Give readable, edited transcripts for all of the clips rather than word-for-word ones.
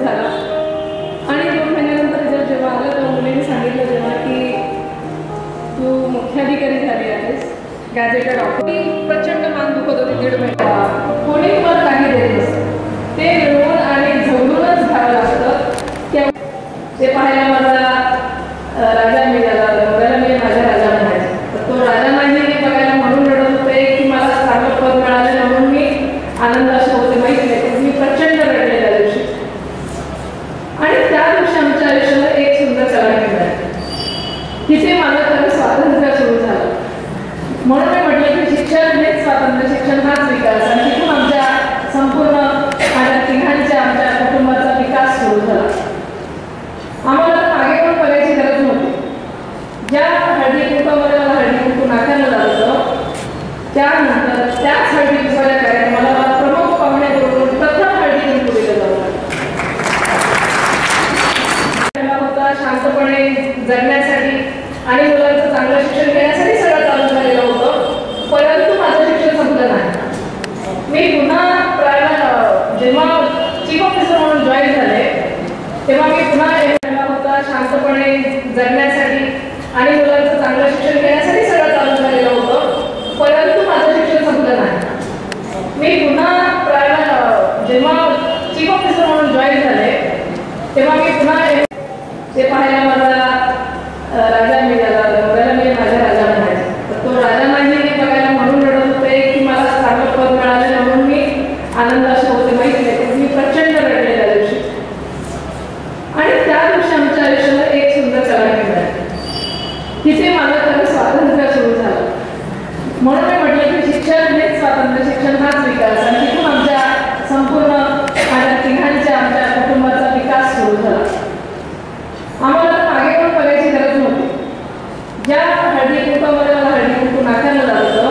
झाला आणि 2 महिन्यानंतर रिझल्ट जेव्हा आला तेव्हा मुलीने सांगितलं जेव्हा की तू मुख्याधिकारी झाली आहेस, गॅझेटेड ऑफिसर. प्रचंड मान दुखत होती 1.5 महिना. कोणी पण काही देत नसतं, ते मिळवून आणि झगडूनच घ्यावं लागतं. ते पाहायला माझा राजा मिळाला, बघायला मी माझ्या राजा म्हणायचे. तर तो राजा नाही हे बघायला म्हणून रडत होते की मला चांगलं पद मिळालं म्हणून मी आनंद असे होते माहीत नाही, पण मी प्रचंड रडले त्या दिवशी. आणि त्या दिवशी आमच्या आयुष्याला एक सुंदर कलाटणी मिळाली. तिथे माझं खरं स्वातंत्र्य सुरू झालं. म्हणून मी म्हटलं की शिक्षण हेच स्वातंत्र्य, शिक्षण हाच विकास. आणि तिथून आमच्या संपूर्ण माझ्या तिघांच्या आमच्या कुटुंबाचा विकास सुरू झाला. आम्हाला मागे पण बघायची गरज नव्हती. ज्या हळदी कुंकवामध्ये मला हळदी कुंकू नाकायला लागलं, त्यानंतर त्याच हळदी कुंकवाच्या कार्यक्रमाला मला प्रमुख पाहुणे करून प्रथम हळदी कुंकू दिलं जाऊ होता. शांतपणे जगण्यासाठी आणि मुलांचं चांगलं शिक्षण घेण्यासाठी सगळं चालू झालेलं होतं. परंतु माझं शिक्षण संपलं नाही. मी पुन्हा जेव्हा चीफ ऑफिसर म्हणून जॉईन झाले तेव्हा मी पुन्हा होता. शांतपणे जगण्यासाठी आणि मुलांचं चांगलं शिक्षण घेण्यासाठी सगळं चालू झालेलं होतं. परंतु माझं शिक्षण संपलं नाही. मी पुन्हा जेव्हा चीफ ऑफिसर म्हणून जॉईन झाले तेव्हा मी पुन्हा ते पाहायला माझा राजा मिळाला, बघायला मी माझ्या राजा म्हणायचे. तर तो राजा नाही हे बघायला म्हणून रडत होते की मला चांगलं पद मिळालं म्हणून मी आनंद असे होते माहीत नाही, पण मी प्रचंड रडले त्या दिवशी. आणि त्या दिवशी आमच्या आयुष्याला एक सुंदर कलाटणी मिळाली. तिथे माझं खरं स्वातंत्र्य सुरू झालं. म्हणून मी म्हटलं की शिक्षण हेच स्वातंत्र्य, शिक्षण हाच विकास. आणि तिथून आमच्या संपूर्ण माझ्या तिघांच्या आमच्या कुटुंबाचा विकास सुरू झाला. आम्हाला मागे पण बघायची गरज नव्हती. ज्या हळदी कुंकवामध्ये मला हळदी कुंकू नाकायला लागलं,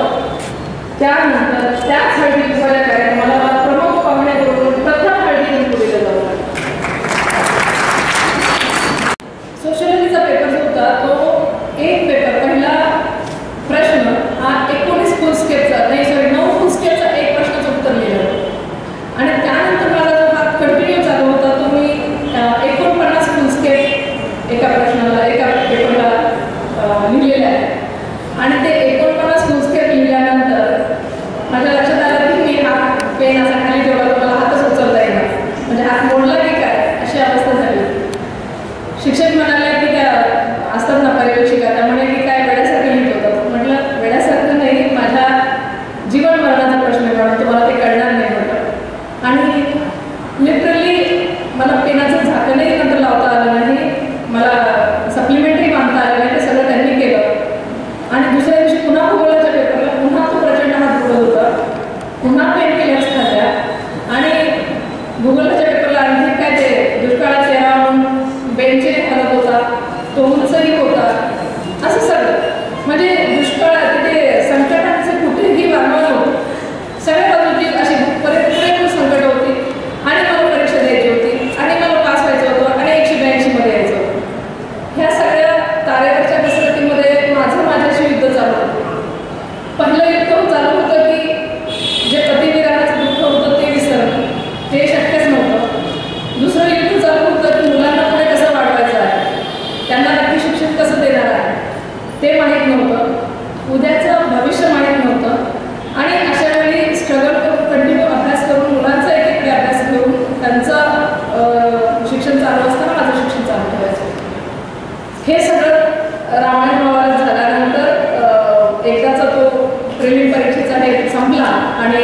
त्यानंतर त्याच हळदी कुंकवाच्या कार्यक्रमाला मला प्रमुख पाहुणे करून प्रथम हळदी कुंकू दिलं जाऊ लागलं. सोशियोलॉजीचा पेपर जो होता तो एक पेपर, पहिला प्रश्न हा 19 फुल स्केपचा 9 फुल स्केपचा एक प्रश्नाचं उत्तर लिहिलं होतं. आणि त्यानंतर मला जो हा कंटिन्यू चालू होता तो मी 49 फुल स्केप एका प्रश्नाला एका पेपरला लिहिलेले आहे. आणि ते 49 फुल स्केप लिहिल्यानंतर माझ्या लक्षात आलं की मी हा पेन असा खाली ठेवला तर मला हातच उचलता येणार, म्हणजे हात मोडला की काय अशी अवस्था झाली. शिक्षक म्हणाले की त्या असतात ना पर्यवेक्षिका, त्यामुळे की काय वेड्यासारखं लिहित होतं. म्हटलं वेड्यासारखं नाही, माझ्या जीवन मरणाचा प्रश्न आहे म्हणून तुम्हाला ते कळणार नाही म्हटलं. आणि लिटरली मला पेनाचं झाकणही नंतर लावता आलं नाही, मला सप्लिमेंटरी बांधता आलं नाही, ते सगळं त्यांनी केलं. आणि दुसऱ्या दिवशी पुन्हा भूगोलाच्या पेपरला पुन्हा तो प्रचंड हात दुखत होता, पुन्हा पेन केल्याच खात्या. आणि भूगोलाच्या पेपरला आणखी काय ते दुष्काळात चेहरा बेंचने हलत होता, तो उंचही होता, असं सगळं. म्हणजे दुष्काळात तिथे संकटांचं कुठेही वारंवार नव्हतं. सगळ्या बाजूची अशी पुरेपूर संकट होती. आणि मला परीक्षा द्यायची होती आणि मला पास व्हायचं होतं आणि 182 मध्ये यायचं होतं. ह्या सगळ्या तारेवरच्या कसरतीमध्ये माझ्याशी युद्ध चालू होतं. पहिलं युद्ध चालू होतं की जे पतिविरहाचं दुःख होतं ते विसरणं, ते शक्यच नव्हतं. दुसरं युद्ध चालू होतं की मुलांना पुढे कसं वाढवायचं आहे, त्यांना नक्की शिक्षण कसं देणार आहे ते माहीत नव्हतं, उद्याचं भविष्य माहीत नव्हतं. आणि अशा वेळी स्ट्रगल करून कंटिन्यू अभ्यास करून मुलांचा एकीकडे अभ्यास करून त्यांचं शिक्षण चालू असताना माझं शिक्षण चालू ठेवायचं. हे सगळं रामायण महाभारत झाल्यानंतर एकदाचा तो प्रिलिम परीक्षेचा हे संपला आणि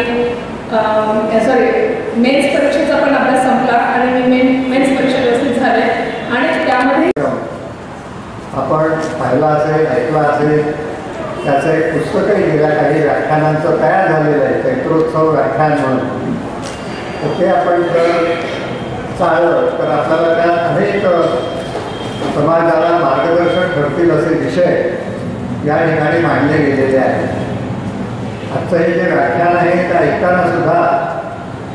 मेन्स परीक्षेचा पण अभ्यास संपला आणि मी मेन्स परीक्षा व्यवस्थित झाले. आणि त्यामध्ये आपण पाहिलं असेल, ऐकलं असेल, त्याचं एक पुस्तकही गेल्या काही व्याख्यानांचं तयार झालेलं आहे, चैत्रोत्सव व्याख्यान म्हणून. तर ते आपण जर चाललं तर आपल्याला त्यात अनेक समाजाला मार्गदर्शक ठरतील असे विषय या ठिकाणी मांडले गेलेले आहेत. आजचं हे जे व्याख्यान आहे ते ऐकताना सुद्धा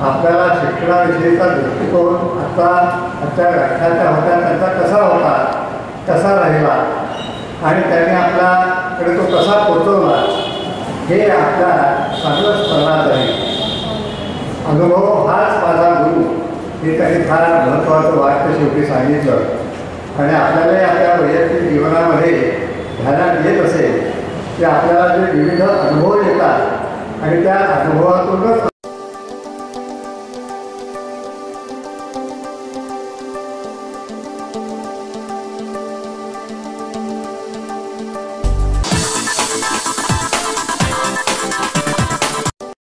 आपल्याला शिक्षणाविषयीचा दृष्टिकोन आजच्या व्याख्यात्या होत्या त्यांचा कसा होता, कसा राहिला आणि त्यांनी आपल्याकडे तो कसा पोचवला हे आपल्या चांगलं स्मरणात आहे. अनुभव हाच माझा गुरु हे त्यांनी फार महत्त्वाचं वाक्य शेवटी सांगितलं. आणि आपल्यालाही आपल्या वैयक्तिक जीवनामध्ये ध्यानात येत असेल की आपल्याला जे विविध अनुभव येतात आणि त्या अनुभवातूनच